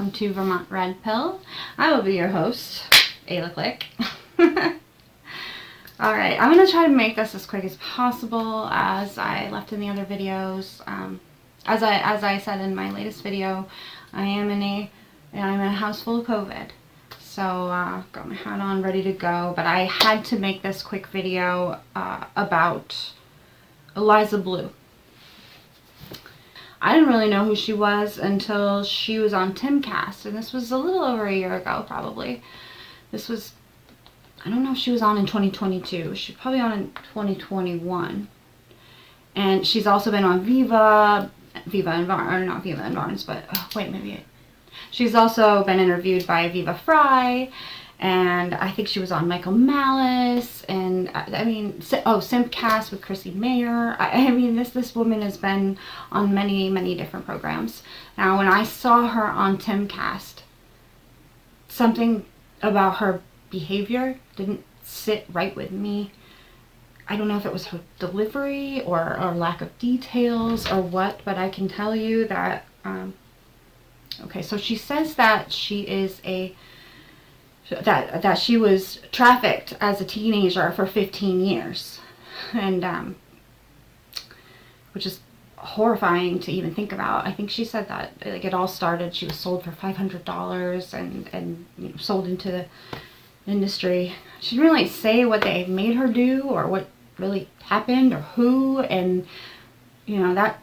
welcome to Vermont Red Pill. I will be your host, Ayla Click. Alright, I'm going to try to make this as quick as possible as I left in the other videos. As I said in my latest video, I'm in a house full of COVID. So, got my hat on, ready to go. But I had to make this quick video about Eliza Bleu. I didn't really know who she was until she was on Timcast, and this was a little over a year ago, probably. This was, I don't know if she was on in 2022. She's probably on in 2021. And she's also been on Viva and Barnes, or not Viva and Barnes, but, she's also been interviewed by Viva Fry, and I think she was on Michael Malice, and Simpcast with Chrissy Mayer. I mean, this woman has been on many different programs. Now, when I saw her on Timcast, something about her behavior didn't sit right with me. I don't know if it was her delivery or lack of details or what, but I can tell you that, okay, so she says that she is that she was trafficked as a teenager for 15 years, and which is horrifying to even think about. I think she said that like it all started, she was sold for $500 and you know, sold into the industry. She didn't really say what they made her do or what really happened or who, and you know, that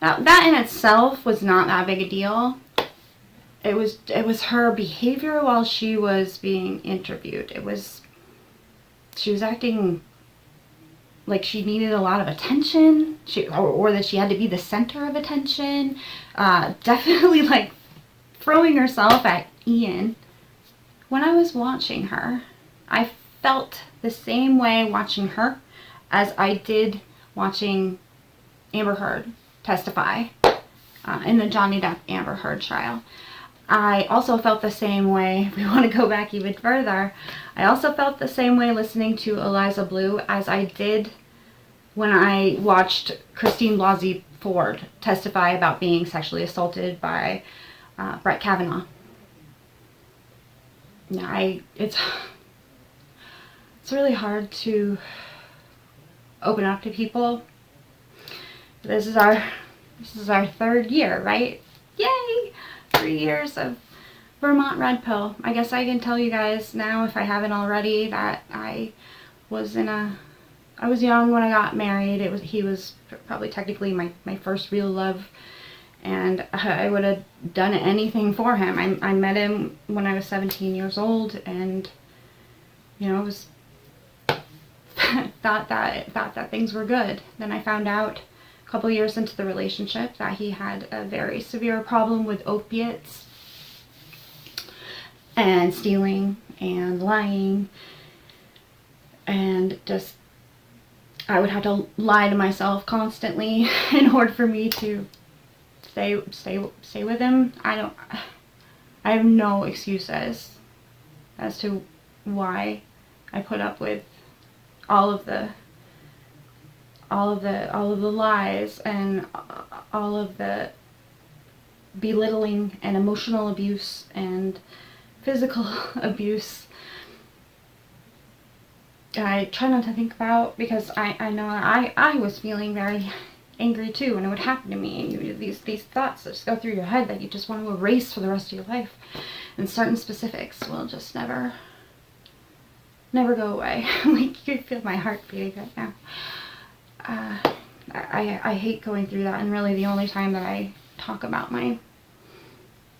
in itself was not that big a deal. It was her behavior while she was being interviewed. She was acting like she needed a lot of attention, or that she had to be the center of attention. Definitely like throwing herself at Ian. When I was watching her, I felt the same way watching her as I did watching Amber Heard testify in the Johnny Depp Amber Heard trial. I also felt the same way, if we want to go back even further, I also felt the same way listening to Eliza Bleu as I did when I watched Christine Blasey Ford testify about being sexually assaulted by Brett Kavanaugh. Now, it's really hard to open up to people. This is our third year, right? Yay! 3 years of Vermont Red Pill. I guess I can tell you guys now, if I haven't already, that I was young when I got married. He was probably technically my first real love, and I would have done anything for him. I met him when I was 17 years old, and you know, was thought that things were good. Then I found out a couple years into the relationship that he had a very severe problem with opiates and stealing and lying, and just I would have to lie to myself constantly in order for me to stay with him. I have no excuses as to why I put up with all of the lies and all of the belittling and emotional abuse and physical abuse. I try not to think about, because I know I was feeling very angry too when it would happen to me, and these thoughts that just go through your head that you just want to erase for the rest of your life, and certain specifics will just never go away. Like, you feel my heart beating right now. I hate going through that, and really the only time that I talk about my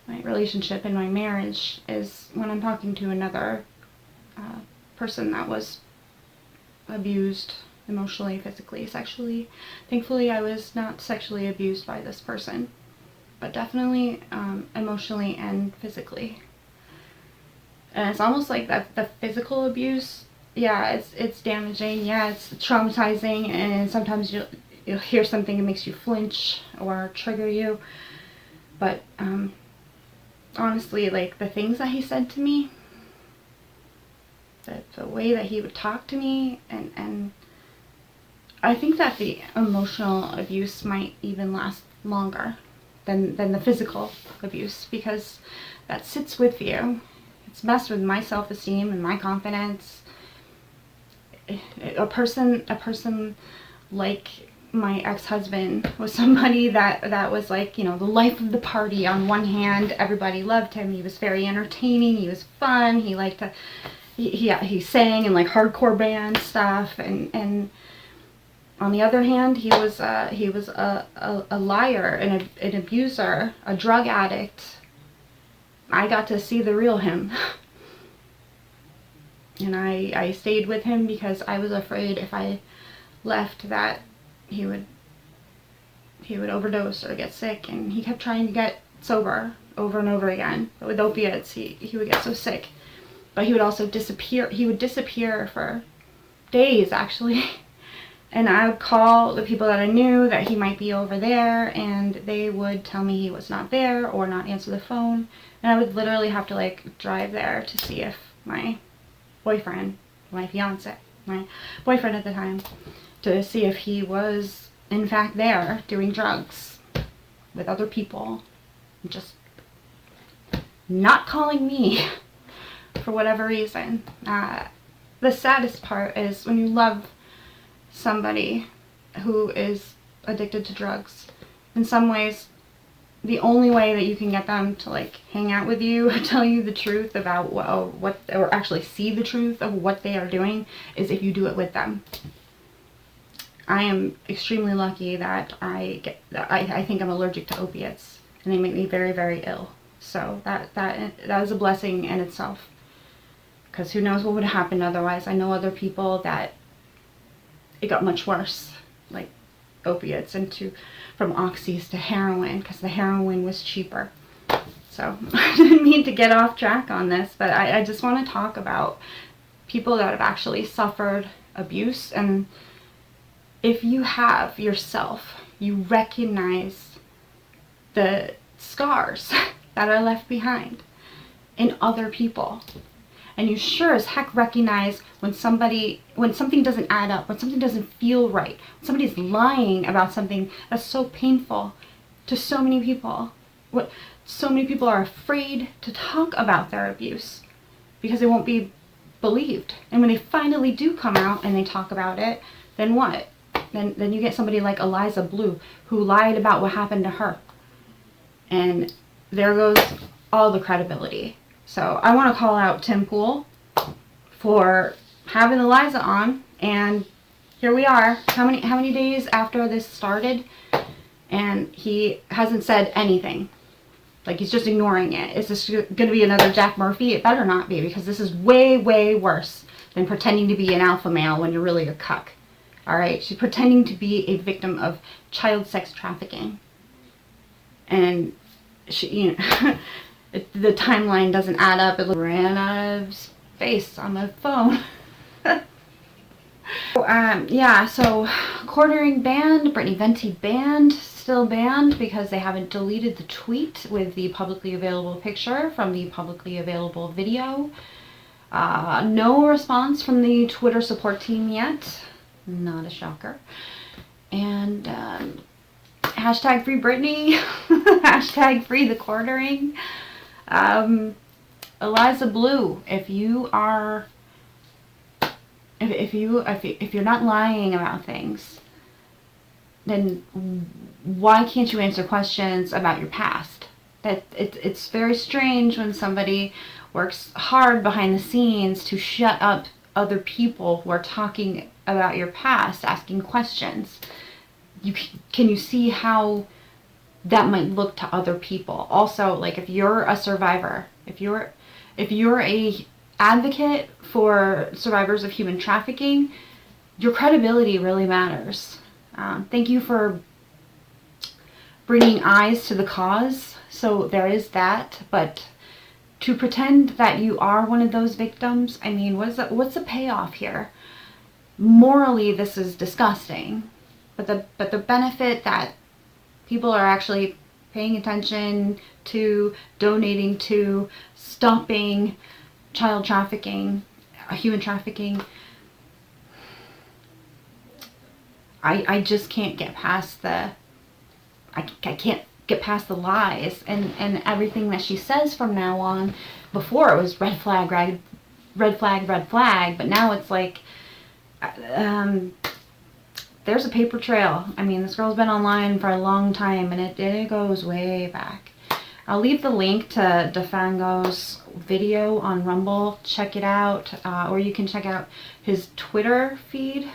relationship and my marriage is when I'm talking to another person that was abused emotionally, physically, sexually. Thankfully, I was not sexually abused by this person, but definitely emotionally and physically. And it's almost like the physical abuse, yeah, it's damaging, yeah, it's traumatizing, and sometimes you'll hear something that makes you flinch or trigger you. But honestly, like, the things that he said to me, the way that he would talk to me, and I think that the emotional abuse might even last longer than the physical abuse, because that sits with you. It's messed with my self-esteem and my confidence. A person like my ex-husband was somebody that was like, you know, the life of the party. On one hand, everybody loved him. He was very entertaining. He was fun. He liked to, he sang in like hardcore band stuff, and on the other hand, he was a liar and an abuser, a drug addict. I got to see the real him. And I stayed with him because I was afraid if I left that he would overdose or get sick. And he kept trying to get sober over and over again. But with opiates, he would get so sick. But he would also disappear. He would disappear for days, actually. And I would call the people that I knew that he might be over there, and they would tell me he was not there or not answer the phone. And I would literally have to like drive there to see if my boyfriend, my fiance, my boyfriend at the time, to see if he was in fact there doing drugs with other people, just not calling me for whatever reason. The saddest part is when you love somebody who is addicted to drugs. In some ways, the only way that you can get them to like hang out with you or tell you the truth about what or actually see the truth of what they are doing is if you do it with them. I am extremely lucky that I think I'm allergic to opiates, and they make me very, very ill. So that is a blessing in itself, because who knows what would have happened otherwise. I know other people that it got much worse, like opiates, from oxys to heroin, because the heroin was cheaper. So I didn't mean to get off track on this, but I just want to talk about people that have actually suffered abuse. And if you have yourself, you recognize the scars that are left behind in other people. And you sure as heck recognize when something doesn't add up, when something doesn't feel right, when somebody's lying about something that's so painful to so many people. So many people are afraid to talk about their abuse because they won't be believed. And when they finally do come out and they talk about it, then what? Then you get somebody like Eliza Bleu, who lied about what happened to her. And there goes all the credibility. So I want to call out Tim Pool for having Eliza on, and here we are. How many days after this started, and he hasn't said anything. Like, he's just ignoring it. Is this going to be another Jack Murphy? It better not be, because this is way, way worse than pretending to be an alpha male when you're really a cuck. Alright? She's pretending to be a victim of child sex trafficking. And she, you know, the timeline doesn't add up. It ran out of space on the phone. Yeah, so Quartering banned, Brittany Venti banned, still banned because they haven't deleted the tweet with the publicly available picture from the publicly available video. No response from the Twitter support team yet. Not a shocker. And hashtag free Britney, hashtag free the Quartering. Eliza Bleu, if you're not lying about things, then why can't you answer questions about your past? It's very strange when somebody works hard behind the scenes to shut up other people who are talking about your past, asking questions. Can you see how that might look to other people? Also, like, if you're a survivor, if you're a advocate for survivors of human trafficking, your credibility really matters. Thank you for bringing eyes to the cause. So there is that, but to pretend that you are one of those victims, I mean, what's the payoff here? Morally, this is disgusting, but the benefit that people are actually paying attention to, donating to, stopping child trafficking, human trafficking. I just can't get past I can't get past the lies and everything that she says from now on. Before it was red flag, red flag, red flag, but now it's like, there's a paper trail. I mean, this girl's been online for a long time, and it goes way back. I'll leave the link to Defango's video on Rumble. Check it out, or you can check out his Twitter feed.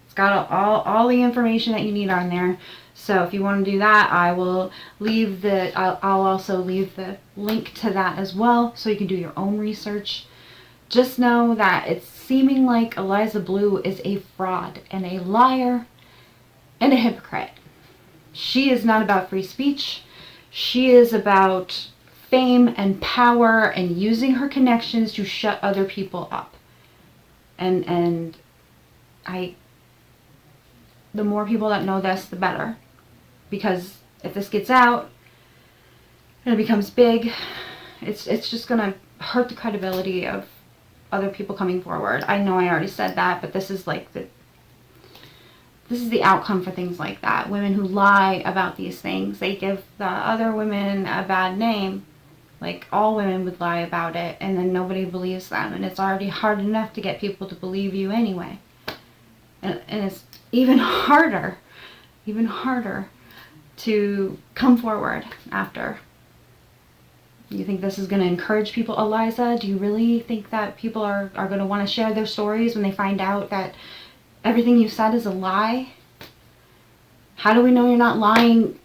It's got all the information that you need on there. So if you want to do that, I will leave I'll also leave the link to that as well, so you can do your own research. Just know that it's seeming like Eliza Bleu is a fraud and a liar and a hypocrite. She is not about free speech. She is about fame and power and using her connections to shut other people up. And the more people that know this, the better. Because if this gets out and it becomes big, it's just going to hurt the credibility of other people coming forward. I know I already said that, but this is like this is the outcome for things like that. Women who lie about these things, they give the other women a bad name. Like all women would lie about it, and then nobody believes them. And it's already hard enough to get people to believe you anyway. And it's even harder to come forward after. You think this is going to encourage people, Eliza? Do you really think that people are going to want to share their stories when they find out that everything you said is a lie? How do we know you're not lying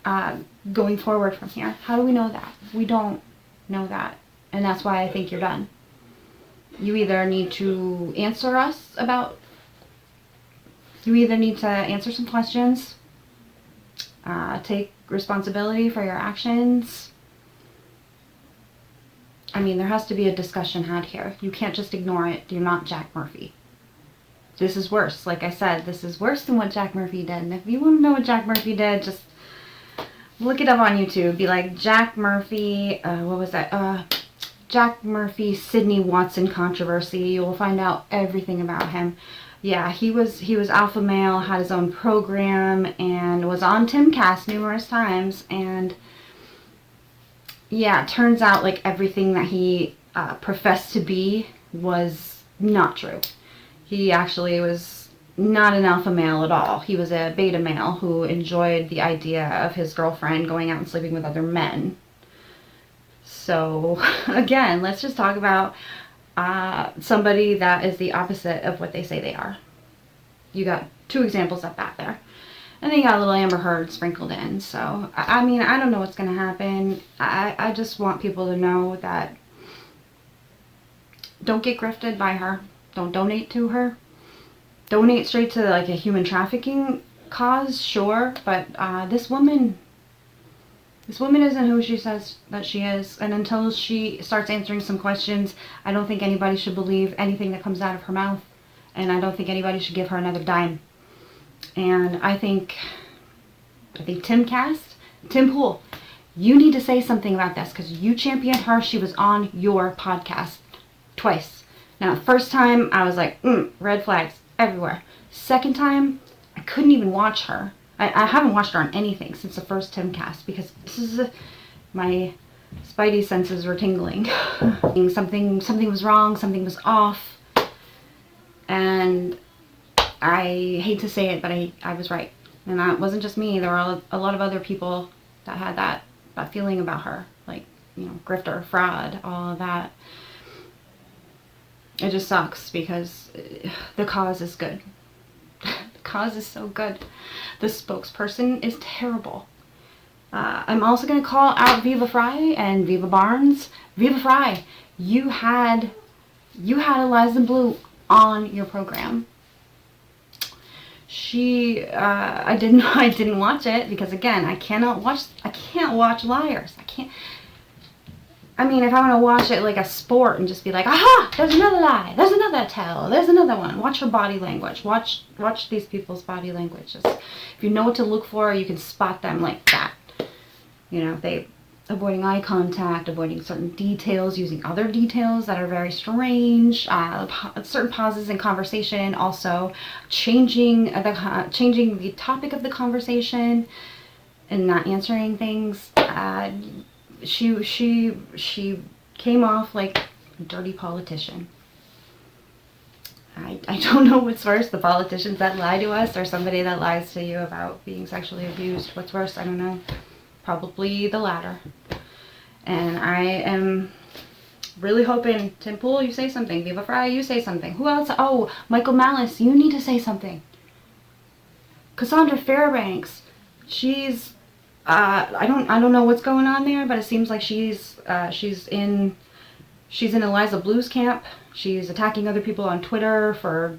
going forward from here? How do we know that? We don't know that. And that's why I think you're done. You either need to answer some questions, take responsibility for your actions. I mean, there has to be a discussion had here. You can't just ignore it. You're not Jack Murphy. This is worse. Like I said, this is worse than what Jack Murphy did. And if you want to know what Jack Murphy did, just look it up on YouTube. Be like, Jack Murphy, what was that? Jack Murphy, Sydney Watson controversy. You will find out everything about him. Yeah, he was alpha male, had his own program, and was on Timcast numerous times. And yeah, it turns out like everything that he professed to be was not true. He actually was not an alpha male at all. He was a beta male who enjoyed the idea of his girlfriend going out and sleeping with other men. So again, let's just talk about somebody that is the opposite of what they say they are. You got two examples of that there. And then you got a little Amber Heard sprinkled in. So, I mean, I don't know what's going to happen. I just want people to know that don't get grifted by her. Don't donate to her. Donate straight to like a human trafficking cause, sure. But this woman isn't who she says that she is. And until she starts answering some questions, I don't think anybody should believe anything that comes out of her mouth. And I don't think anybody should give her another dime. And I think Tim Pool, you need to say something about this because you championed her. She was on your podcast twice. Now, the first time I was like, red flags everywhere. Second time, I couldn't even watch her. I haven't watched her on anything since the first Timcast because this is my spidey senses were tingling. Something was wrong. Something was off. And I hate to say it, but I was right. And that wasn't just me. There were a lot of other people that had that feeling about her. Like, grifter, fraud, all of that. It just sucks because the cause is good. The cause is so good. The spokesperson is terrible. I'm also going to call out Viva Fry and Viva Barnes. Viva Fry, you had Eliza Bleu on your program. I didn't watch it because again, I can't watch liars. I mean, if I want to watch it like a sport and just be like, aha, there's another lie, there's another tell, there's another one. Watch her body language. Watch these people's body languages. If you know what to look for, you can spot them like that. They avoiding eye contact, avoiding certain details, using other details that are very strange, certain pauses in conversation, also changing the topic of the conversation. and not answering things. She came off like a dirty politician. I don't know what's worse, the politicians that lie to us or somebody that lies to you about being sexually abused. What's worse? I don't know. Probably the latter. And I am really hoping, Tim Pool, you say something. Viva Fry, you say something. Who else? Oh, Michael Malice, you need to say something. Cassandra Fairbanks, she's, I don't know what's going on there, but it seems like she's in Eliza Bleu's camp. She's attacking other people on Twitter for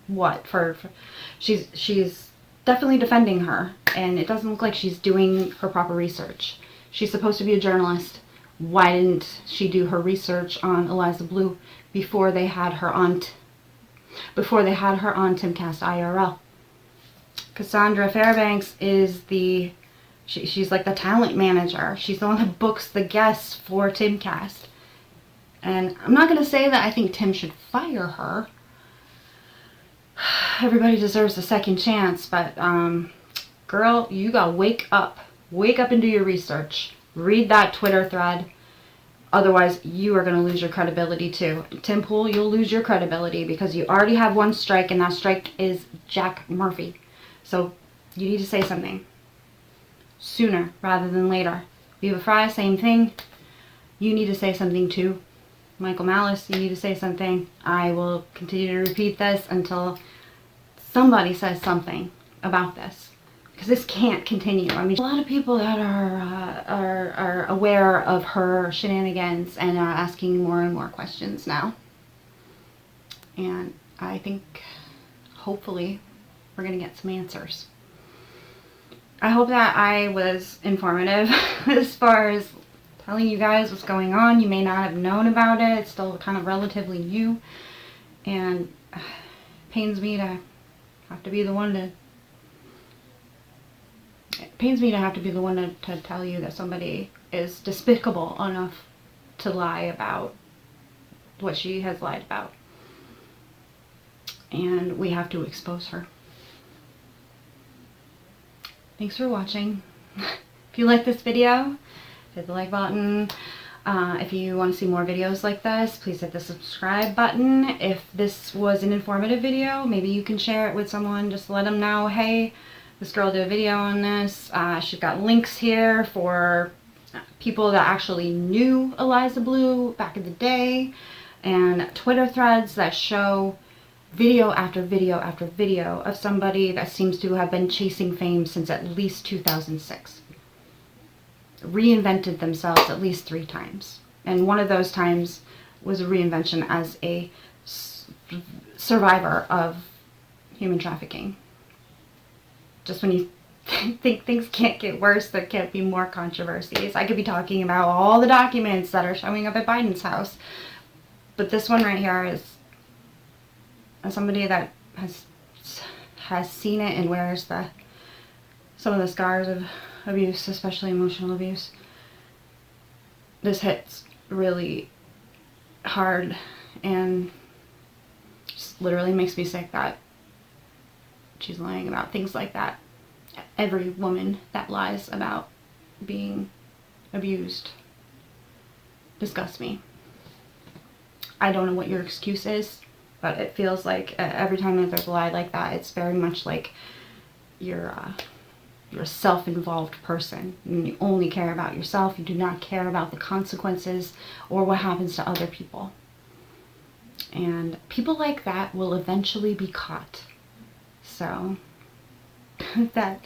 what? She's definitely defending her, and it doesn't look like she's doing her proper research. She's supposed to be a journalist. Why didn't she do her research on Eliza Bleu before they had her on Timcast IRL? Cassandra Fairbanks is she's like the talent manager. She's the one that books the guests for Timcast. And I'm not going to say that I think Tim should fire her. Everybody deserves a second chance, but girl, you gotta wake up. Wake up and do your research. Read that Twitter thread. Otherwise, you are going to lose your credibility too. Tim Pool, you'll lose your credibility because you already have one strike, and that strike is Jack Murphy. So you need to say something sooner rather than later. Viva Fry, same thing. You need to say something too. Michael Malice, you need to say something. I will continue to repeat this until somebody says something about this, because this can't continue. I mean, a lot of people that are aware of her shenanigans and are asking more and more questions now. And I think hopefully we're going to get some answers. I hope that I was informative as far as telling you guys what's going on. You may not have known about it. It's still kind of relatively new. And it pains me to have to be the one to tell you that somebody is despicable enough to lie about what she has lied about. And we have to expose her. Thanks for watching. If you like this video, hit the like button. If you want to see more videos like this, please hit the subscribe button. If this was an informative video, maybe you can share it with someone. Just let them know, hey, this girl did a video on this. She's got links here for people that actually knew Eliza Bleu back in the day, and Twitter threads that show video after video after video of somebody that seems to have been chasing fame since at least 2006. Reinvented themselves at least 3 times. And one of those times was a reinvention as a survivor of human trafficking. Just when you think things can't get worse, there can't be more controversies. I could be talking about all the documents that are showing up at Biden's house. But this one right here is somebody that has seen it and wears some of the scars of abuse, especially emotional abuse. This hits really hard and just literally makes me sick that she's lying about things like that. Every woman that lies about being abused disgusts me. I don't know what your excuse is, but it feels like every time that there's a lie like that, it's very much like you're a self-involved person. You only care about yourself. You do not care about the consequences or what happens to other people. And people like that will eventually be caught. So that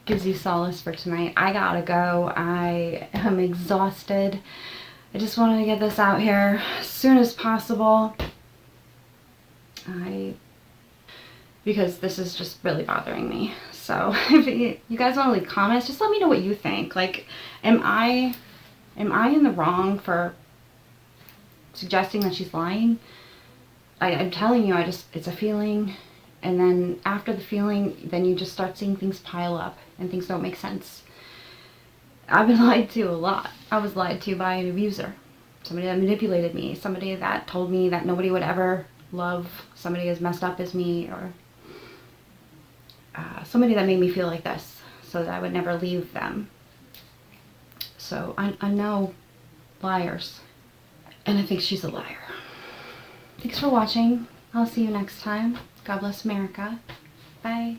gives you solace for tonight. I gotta go. I am exhausted. I just wanted to get this out here as soon as possible. Because this is just really bothering me. So if you guys want to leave comments, just let me know what you think. Like, am I in the wrong for suggesting that she's lying? I'm telling you, it's a feeling, and then after the feeling, then you just start seeing things pile up and things don't make sense. I've been lied to a lot. I was lied to by an abuser, somebody that manipulated me, somebody that told me that nobody would ever love somebody as messed up as me, or somebody that made me feel like this. so that I would never leave them. So I know liars. And I think she's a liar. Thanks for watching. I'll see you next time. God bless America. Bye.